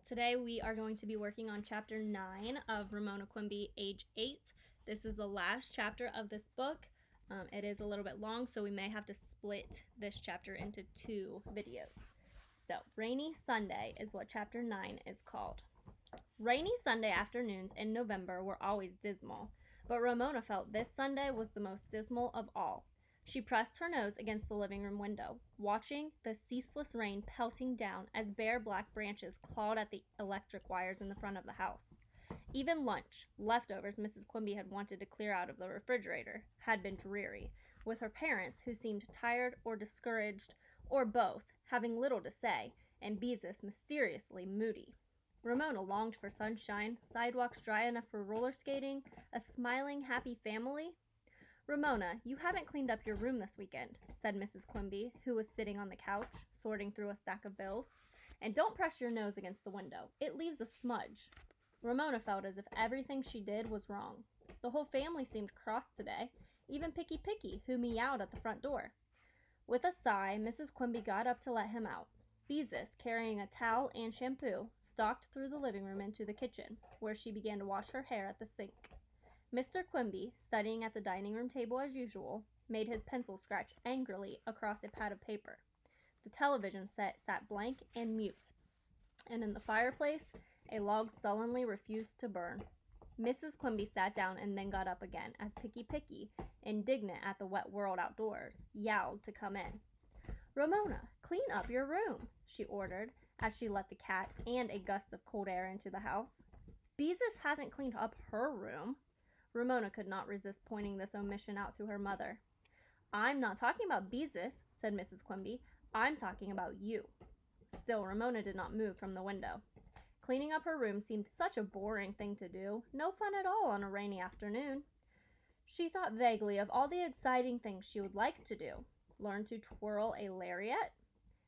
Today we are going to be working on chapter 9 of Ramona Quimby, age 8. This is the last chapter of this book. It is a little bit long, so we may have to split this chapter into 2 videos. So, Rainy Sunday is what chapter 9 is called. Rainy Sunday afternoons in November were always dismal, but Ramona felt this Sunday was the most dismal of all. She pressed her nose against the living room window, watching the ceaseless rain pelting down as bare black branches clawed at the electric wires in the front of the house. Even lunch, leftovers Mrs. Quimby had wanted to clear out of the refrigerator, had been dreary, with her parents, who seemed tired or discouraged, or both, having little to say, and Beezus mysteriously moody. Ramona longed for sunshine, sidewalks dry enough for roller skating, a smiling, happy family. "Ramona, you haven't cleaned up your room this weekend," said Mrs. Quimby, who was sitting on the couch, sorting through a stack of bills. "And don't press your nose against the window. It leaves a smudge." Ramona felt as if everything she did was wrong. The whole family seemed cross today, even Picky Picky, who meowed at the front door. With a sigh, Mrs. Quimby got up to let him out. Beezus, carrying a towel and shampoo, stalked through the living room into the kitchen, where she began to wash her hair at the sink. Mr. Quimby, studying at the dining room table as usual, made his pencil scratch angrily across a pad of paper. The television set sat blank and mute, and in the fireplace, a log sullenly refused to burn. Mrs. Quimby sat down and then got up again as Picky Picky, indignant at the wet world outdoors, yowled to come in. "Ramona, clean up your room," she ordered, as she let the cat and a gust of cold air into the house. "Beezus hasn't cleaned up her room." Ramona could not resist pointing this omission out to her mother. "I'm not talking about Beezus," said Mrs. Quimby. "I'm talking about you." Still, Ramona did not move from the window. Cleaning up her room seemed such a boring thing to do, no fun at all on a rainy afternoon. She thought vaguely of all the exciting things she would like to do. Learn to twirl a lariat,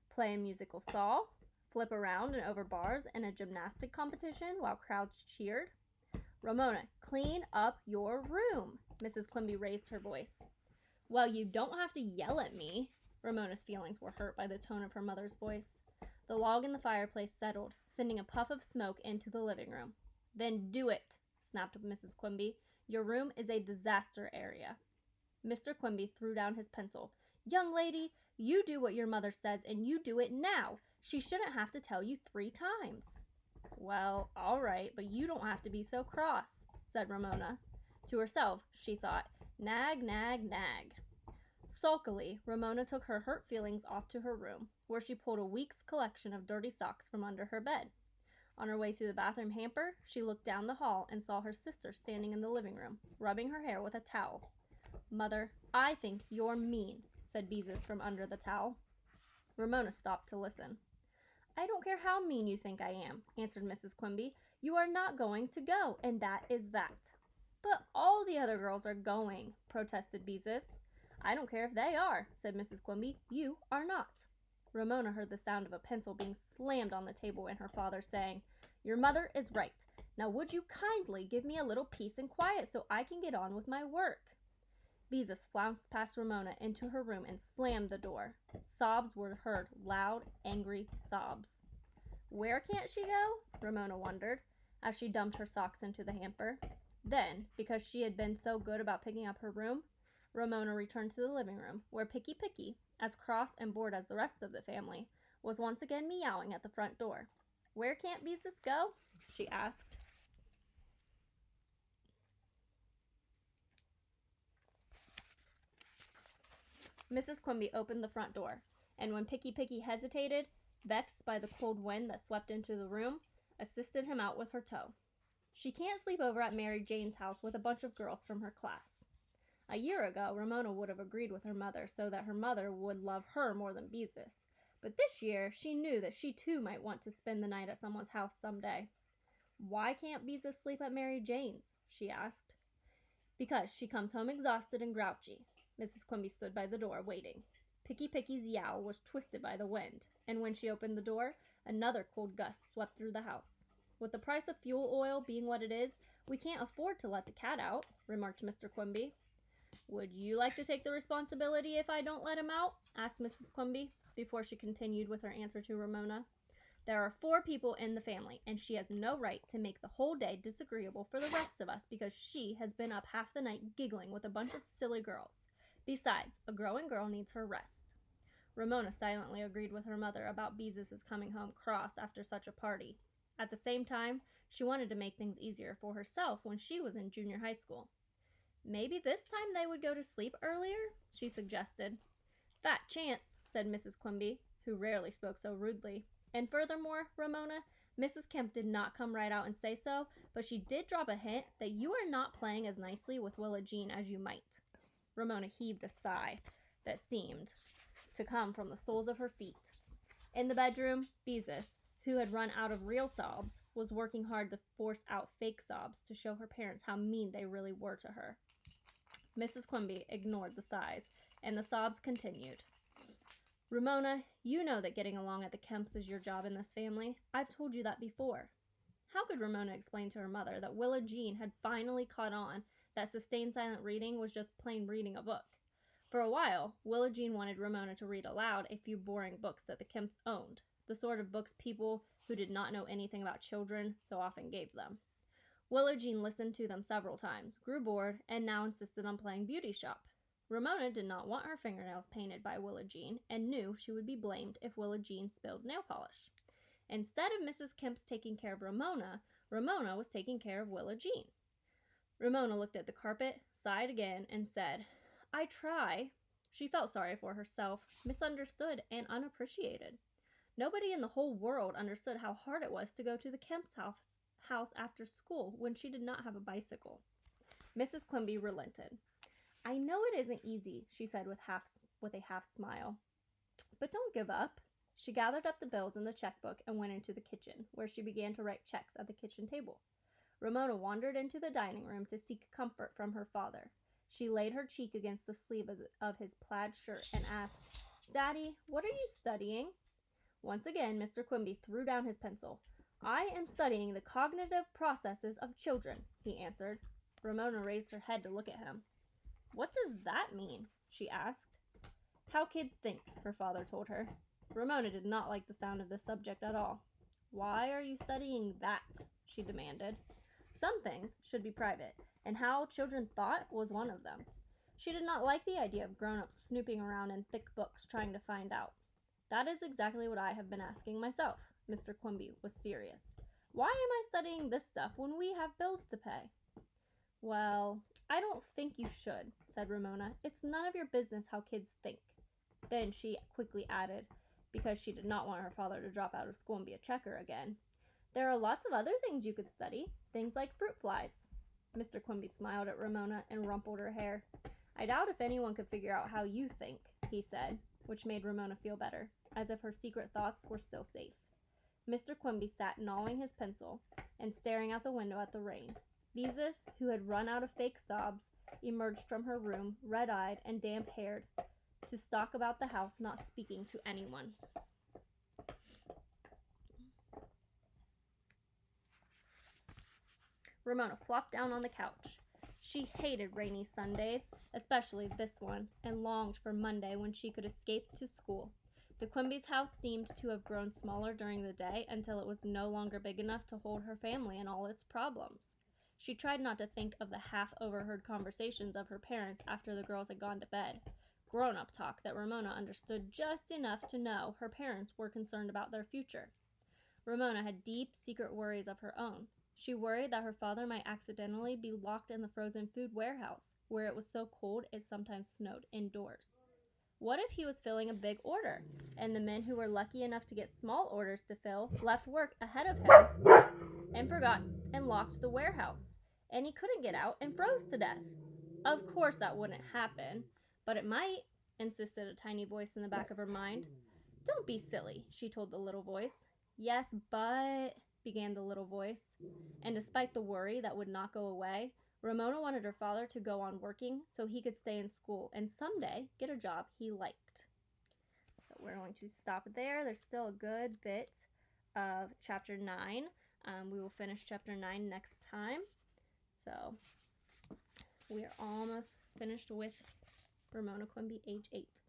play a musical saw, flip around and over bars in a gymnastic competition while crowds cheered. "Ramona, clean up your room." Mrs. Quimby raised her voice. "Well, you don't have to yell at me." Ramona's feelings were hurt by the tone of her mother's voice. The log in the fireplace settled, sending a puff of smoke into the living room. "Then do it," snapped Mrs. Quimby. "Your room is a disaster area." Mr. Quimby threw down his pencil. "Young lady, you do what your mother says, and you do it now. She shouldn't have to tell you 3 times. "Well, all right, but you don't have to be so cross," said Ramona. To herself, she thought, "Nag, nag, nag." Sulkily, Ramona took her hurt feelings off to her room, where she pulled a week's collection of dirty socks from under her bed. On her way to the bathroom hamper, she looked down the hall and saw her sister standing in the living room, rubbing her hair with a towel. "Mother, I think you're mean," said Beezus from under the towel. Ramona stopped to listen. "I don't care how mean you think I am," answered Mrs. Quimby. "You are not going to go, and that is that." "But all the other girls are going," protested Beezus. "I don't care if they are," said Mrs. Quimby. "You are not." Ramona heard the sound of a pencil being slammed on the table and her father saying, "Your mother is right. Now would you kindly give me a little peace and quiet so I can get on with my work?" Beezus flounced past Ramona into her room and slammed the door. Sobs were heard, loud, angry sobs. Where can't she go? Ramona wondered, as she dumped her socks into the hamper. Then, because she had been so good about picking up her room, Ramona returned to the living room, where Picky Picky, as cross and bored as the rest of the family, was once again meowing at the front door. "Where can't Beezus go?" she asked. Mrs. Quimby opened the front door, and when Picky Picky hesitated, vexed by the cold wind that swept into the room, assisted him out with her toe. "She can't sleep over at Mary Jane's house with a bunch of girls from her class." A year ago, Ramona would have agreed with her mother so that her mother would love her more than Beezus. But this year, she knew that she too might want to spend the night at someone's house someday. "Why can't Beezus sleep at Mary Jane's?" she asked. "Because she comes home exhausted and grouchy." Mrs. Quimby stood by the door, waiting. Picky Picky's yowl was twisted by the wind, and when she opened the door, another cold gust swept through the house. "With the price of fuel oil being what it is, we can't afford to let the cat out," remarked Mr. Quimby. "Would you like to take the responsibility if I don't let him out?" asked Mrs. Quimby, before she continued with her answer to Ramona. There are 4 people in the family, and she has no right to make the whole day disagreeable for the rest of us because she has been up half the night giggling with a bunch of silly girls. Besides, a growing girl needs her rest. Ramona silently agreed with her mother about Beezus' coming home cross after such a party. At the same time, she wanted to make things easier for herself when she was in junior high school. Maybe this time they would go to sleep earlier, she suggested. Fat chance, said Mrs. Quimby, who rarely spoke so rudely. And furthermore, Ramona, Mrs. Kemp did not come right out and say so, but she did drop a hint that you are not playing as nicely with Willa Jean as you might. Ramona heaved a sigh that seemed to come from the soles of her feet. In the bedroom, Beezus, who had run out of real sobs, was working hard to force out fake sobs to show her parents how mean they really were to her. Mrs. Quimby ignored the sighs, and the sobs continued. Ramona, you know that getting along at the Kemps is your job in this family. I've told you that before. How could Ramona explain to her mother that Willa Jean had finally caught on that sustained silent reading was just plain reading a book? For a while, Willa Jean wanted Ramona to read aloud a few boring books that the Kemps owned, the sort of books people who did not know anything about children so often gave them. Willa Jean listened to them several times, grew bored, and now insisted on playing Beauty Shop. Ramona did not want her fingernails painted by Willa Jean and knew she would be blamed if Willa Jean spilled nail polish. Instead of Mrs. Kemp's taking care of Ramona, Ramona was taking care of Willa Jean. Ramona looked at the carpet, sighed again, and said, I try. She felt sorry for herself, misunderstood, and unappreciated. Nobody in the whole world understood how hard it was to go to the Kemp's house after school when she did not have a bicycle. Mrs. Quimby relented. I know it isn't easy, she said with a half smile. But don't give up. She gathered up the bills in the checkbook and went into the kitchen, where she began to write checks at the kitchen table. Ramona wandered into the dining room to seek comfort from her father. She laid her cheek against the sleeve of his plaid shirt and asked, Daddy, what are you studying? Once again, Mr. Quimby threw down his pencil. I am studying the cognitive processes of children, he answered. Ramona raised her head to look at him. What does that mean? She asked. How kids think, her father told her. Ramona did not like the sound of this subject at all. Why are you studying that? She demanded. Some things should be private, and how children thought was one of them. She did not like the idea of grown-ups snooping around in thick books trying to find out. That is exactly what I have been asking myself. Mr. Quimby was serious. Why am I studying this stuff when we have bills to pay? Well, I don't think you should, said Ramona. It's none of your business how kids think. Then she quickly added, because she did not want her father to drop out of school and be a checker again. There are lots of other things you could study, things like fruit flies. Mr. Quimby smiled at Ramona and rumpled her hair. I doubt if anyone could figure out how you think, he said, which made Ramona feel better, as if her secret thoughts were still safe. Mr. Quimby sat gnawing his pencil and staring out the window at the rain. Beezus, who had run out of fake sobs, emerged from her room, red-eyed and damp-haired, to stalk about the house, not speaking to anyone. Ramona flopped down on the couch. She hated rainy Sundays, especially this one, and longed for Monday when she could escape to school. The Quimby's house seemed to have grown smaller during the day until it was no longer big enough to hold her family and all its problems. She tried not to think of the half-overheard conversations of her parents after the girls had gone to bed. Grown-up talk that Ramona understood just enough to know her parents were concerned about their future. Ramona had deep, secret worries of her own. She worried that her father might accidentally be locked in the frozen food warehouse, where it was so cold it sometimes snowed indoors. What if he was filling a big order, and the men who were lucky enough to get small orders to fill left work ahead of him and forgot and locked the warehouse, and he couldn't get out and froze to death? Of course that wouldn't happen, but it might, insisted a tiny voice in the back of her mind. Don't be silly, she told the little voice. Yes, but, began the little voice, and despite the worry that would not go away, Ramona wanted her father to go on working so he could stay in school and someday get a job he liked. So we're going to stop there. There's still a good bit of chapter 9. We will finish chapter 9 next time. So we are almost finished with Ramona Quimby, age 8.